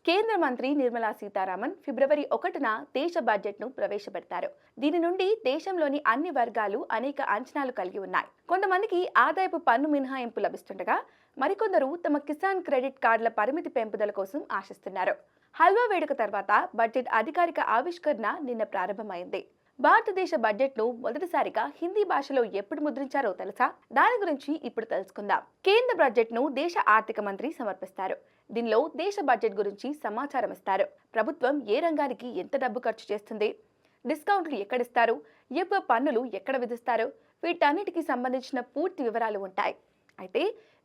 కేంద్ర మంత్రి నిర్మలా సీతారామన్ ఫిబ్రవరి 1న దేశ బడ్జెట్ను ప్రవేశపెడతారు. దీని నుండి దేశంలోని అన్ని వర్గాలు అనేక అంచనాలు కలిగి ఉన్నాయి. కొంతమందికి ఆదాయపు పన్ను మినహాయింపు లభిస్తుండగా మరికొందరు తమ కిసాన్ క్రెడిట్ కార్డుల పరిమితి పెంపుదల కోసం ఆశిస్తున్నారు. హల్వా వేడుక తర్వాత బడ్జెట్ అధికారిక ఆవిష్కరణ నిన్న ప్రారంభమైంది. భారతదేశ బడ్జెట్ను మొదటిసారిగా హిందీ భాషలో ఎప్పుడు ముద్రించారో తెలుసా? దాని గురించి ఇప్పుడు తెలుసుకుందాం. కేంద్ర బడ్జెట్ను దేశ ఆర్థిక మంత్రి సమర్పిస్తారు. దీనిలో దేశ బడ్జెట్ గురించి సమాచారం ఇస్తారు. ప్రభుత్వం ఏ రంగానికి ఎంత డబ్బు ఖర్చు చేస్తుంది, డిస్కౌంట్లు ఎక్కడిస్తారు, ఎక్కువ పన్నులు ఎక్కడ విధిస్తారు, వీటన్నిటికీ సంబంధించిన పూర్తి వివరాలు ఉంటాయి. అయితే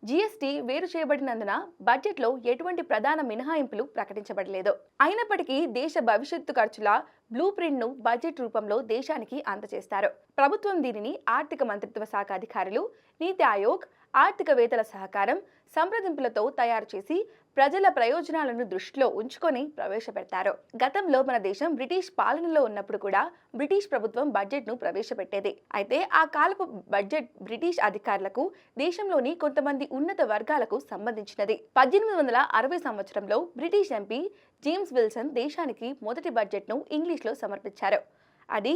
జీఎస్టీ వేరు చేయబడినందున బడ్జెట్లో ఎటువంటి ప్రధాన మినహాయింపులు ప్రకటించబడలేదు. అయినప్పటికీ దేశ భవిష్యత్తు ఖర్చుల బ్లూ ప్రింట్ను బడ్జెట్ రూపంలో దేశానికి అందజేస్తారు. ప్రభుత్వం దీనిని ఆర్థిక మంత్రిత్వ శాఖ అధికారులు, నీతి ఆయోగ్, ఆర్థికవేత్తల సహకారం, సంప్రదింపులతో తయారు చేసి ప్రజల ప్రయోజనాలను దృష్టిలో ఉంచుకొని ప్రవేశపెడతారు. గతంలో మన దేశం బ్రిటిష్ పాలనలో ఉన్నప్పుడు కూడా బ్రిటిష్ ప్రభుత్వం బడ్జెట్ను ప్రవేశపెట్టేది. అయితే ఆ కాలపు బడ్జెట్ బ్రిటిష్ అధికారులకు, దేశంలోని కొంతమంది ఉన్నత వర్గాలకు సంబంధించినది. 1860 సంవత్సరంలో బ్రిటిష్ ఎంపీ జేమ్స్ విల్సన్ దేశానికి మొదటి బడ్జెట్ను ఇంగ్లీష్లో సమర్పించారు. అది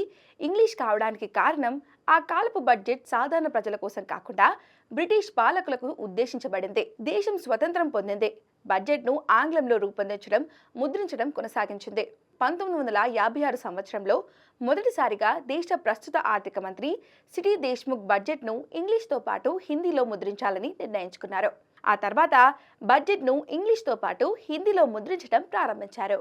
ఇంగ్లీష్ కావడానికి కారణం ఆ కాలపు బడ్జెట్ సాధారణ ప్రజల కోసం కాకుండా బ్రిటిష్ పాలకులకు ఉద్దేశించబడింది. దేశం స్వతంత్రం పొందింది. బడ్జెట్ను ఆంగ్లంలో రూపొందించడం, ముద్రించడం కొనసాగించింది. 1956 సంవత్సరంలో మొదటిసారిగా దేశ ప్రస్తుత ఆర్థిక మంత్రి సిటీ దేశ్ముఖ్ బడ్జెట్ను ఇంగ్లీష్తో పాటు హిందీలో ముద్రించాలని నిర్ణయించుకున్నారు. ఆ తర్వాత బడ్జెట్ను ఇంగ్లీష్తో పాటు హిందీలో ముద్రించడం ప్రారంభించారు.